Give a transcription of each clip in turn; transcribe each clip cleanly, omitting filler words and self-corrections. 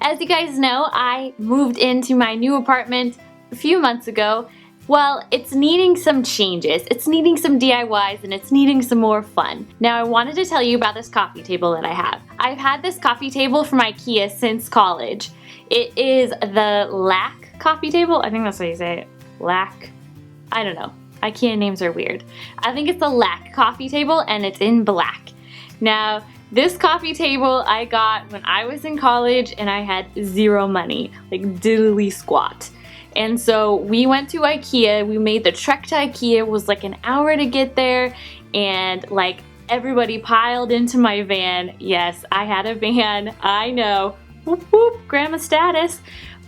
As you guys know, I moved into my new apartment a few months ago. Well, it's needing some changes. It's needing some DIYs and it's needing some more fun. Now I wanted to tell you about this coffee table that I have. I've had this coffee table from Ikea since college. It is the Lack coffee table. I think that's how you say it. Lack. I don't know. Ikea names are weird. I think it's the Lack coffee table and it's in black. Now, this coffee table I got when I was in college and I had zero money, like diddly squat. And so we went to Ikea, we made the trek to Ikea, it was like an hour to get there, and like everybody piled into my van. Yes, I had a van, I know, whoop whoop, grandma status,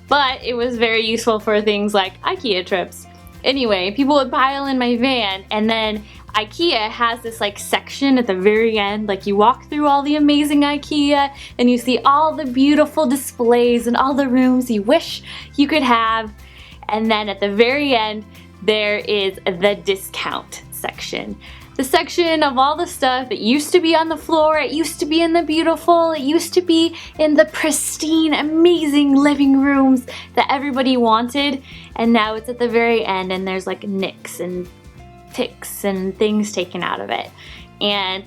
but it was very useful for things like Ikea trips. Anyway, people would pile in my van, and then Ikea has this like section at the very end, like you walk through all the amazing Ikea and you see all the beautiful displays and all the rooms you wish you could have. And then at the very end, there is the discount section. The section of all the stuff that used to be on the floor, it used to be in the beautiful, it used to be in the pristine, amazing living rooms that everybody wanted. And now it's at the very end and there's like nicks and ticks and things taken out of it. And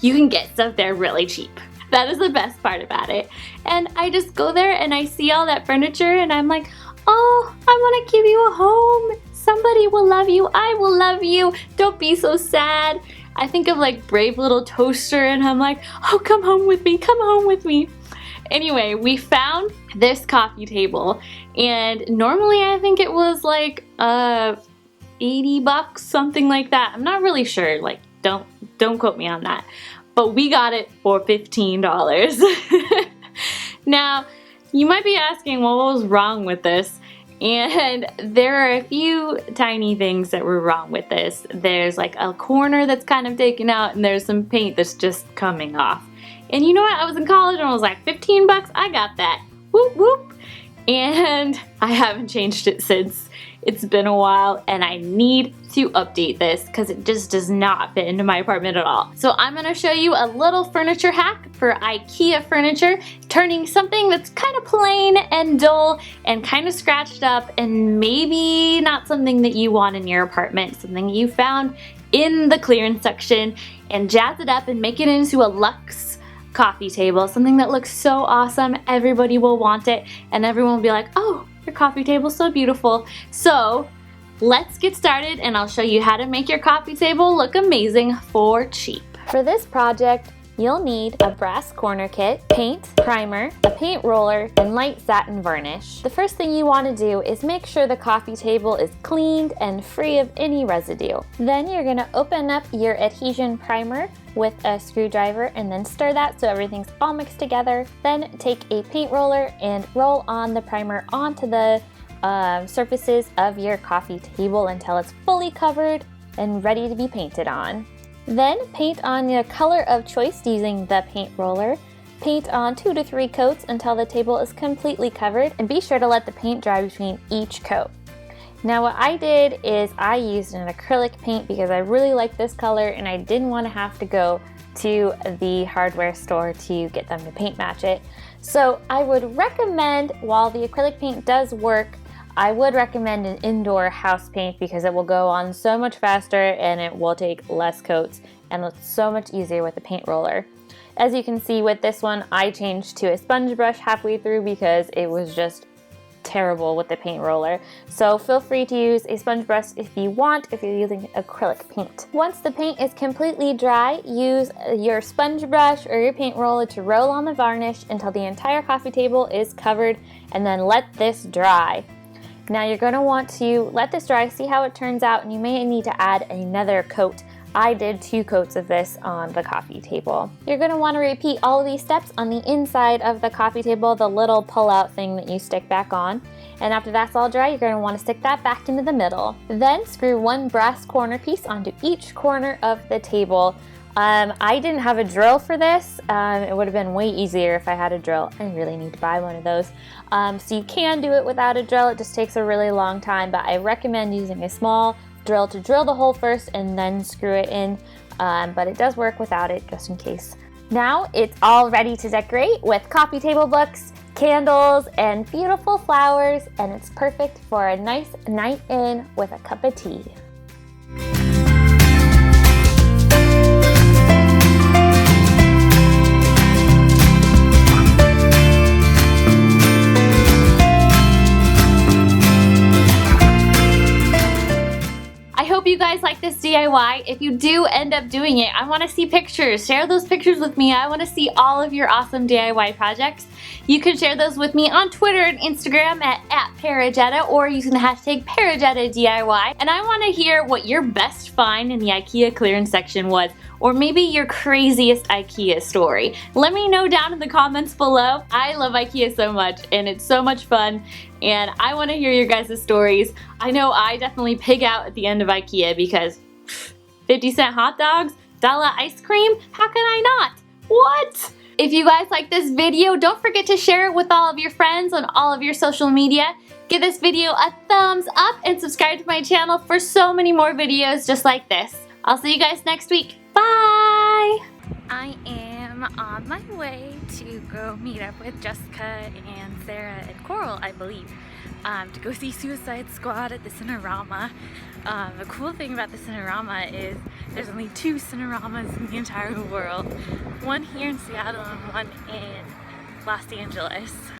you can get stuff there really cheap. That is the best part about it. And I just go there and I see all that furniture and I'm like, oh, I want to give you a home. Somebody will love you. I will love you. Don't be so sad. I think of like Brave Little Toaster and I'm like, oh, come home with me. Come home with me. Anyway, we found this coffee table and normally I think it was like 80 bucks, something like that. I'm not really sure, like don't quote me on that. But we got it for $15. Now, you might be asking, well, what was wrong with this? And there are a few tiny things that were wrong with this. There's like a corner that's kind of taken out and there's some paint that's just coming off. And you know what? I was in college and I was like, 15 bucks, I got that. Whoop whoop. And I haven't changed it since. It's been a while and I need to update this because it just does not fit into my apartment at all. So I'm going to show you a little furniture hack for IKEA furniture, turning something that's kind of plain and dull and kind of scratched up and maybe not something that you want in your apartment, something you found in the clearance section, and jazz it up and make it into a luxe coffee table, something that looks so awesome, everybody will want it and everyone will be like, oh, your coffee table's so beautiful. So let's get started and I'll show you how to make your coffee table look amazing for cheap. For this project, you'll need a brass corner kit, paint, primer, a paint roller, and light satin varnish. The first thing you want to do is make sure the coffee table is cleaned and free of any residue. Then you're going to open up your adhesion primer with a screwdriver and then stir that so everything's all mixed together. Then take a paint roller and roll on the primer onto the surfaces of your coffee table until it's fully covered and ready to be painted on. Then paint on your color of choice using the paint roller. Paint on 2 to 3 coats until the table is completely covered, and be sure to let the paint dry between each coat. Now what I did is I used an acrylic paint because I really like this color and I didn't want to have to go to the hardware store to get them to paint match it. So I would recommend, while the acrylic paint does work, I would recommend an indoor house paint because it will go on so much faster and it will take less coats and it's so much easier with the paint roller. As you can see with this one, I changed to a sponge brush halfway through because it was just terrible with the paint roller. So feel free to use a sponge brush if you want, if you're using acrylic paint. Once the paint is completely dry, use your sponge brush or your paint roller to roll on the varnish until the entire coffee table is covered, and then let this dry. Now you're going to want to let this dry, see how it turns out, and you may need to add another coat. I did 2 coats of this on the coffee table. You're going to want to repeat all of these steps on the inside of the coffee table, the little pull-out thing that you stick back on. And after that's all dry, you're going to want to stick that back into the middle. Then screw 1 brass corner piece onto each corner of the table. I didn't have a drill for this. It would have been way easier if I had a drill. I really need to buy one of those. So you can do it without a drill. It just takes a really long time, but I recommend using a small drill to drill the hole first and then screw it in. But it does work without it, just in case. Now it's all ready to decorate with coffee table books, candles and beautiful flowers, and it's perfect for a nice night in with a cup of tea. I hope you guys like this DIY. If you do end up doing it, I want to see pictures. Share those pictures with me. I want to see all of your awesome DIY projects. You can share those with me on Twitter and Instagram at parejeda, or using the hashtag ParejedaDIY. And I want to hear what your best find in the IKEA clearance section was, or maybe your craziest IKEA story. Let me know down in the comments below. I love IKEA so much, and it's so much fun, and I want to hear your guys' stories. I know I definitely pig out at the end of IKEA because 50-cent hot dogs, $1 ice cream, how can I not? What? If you guys like this video, don't forget to share it with all of your friends on all of your social media. Give this video a thumbs up and subscribe to my channel for so many more videos just like this. I'll see you guys next week. Bye! I am on my way to go meet up with Jessica and Sarah and Coral, I believe, to go see Suicide Squad at the Cinerama. The cool thing about the Cinerama is there's only 2 Cineramas in the entire world. One here in Seattle and one in Los Angeles.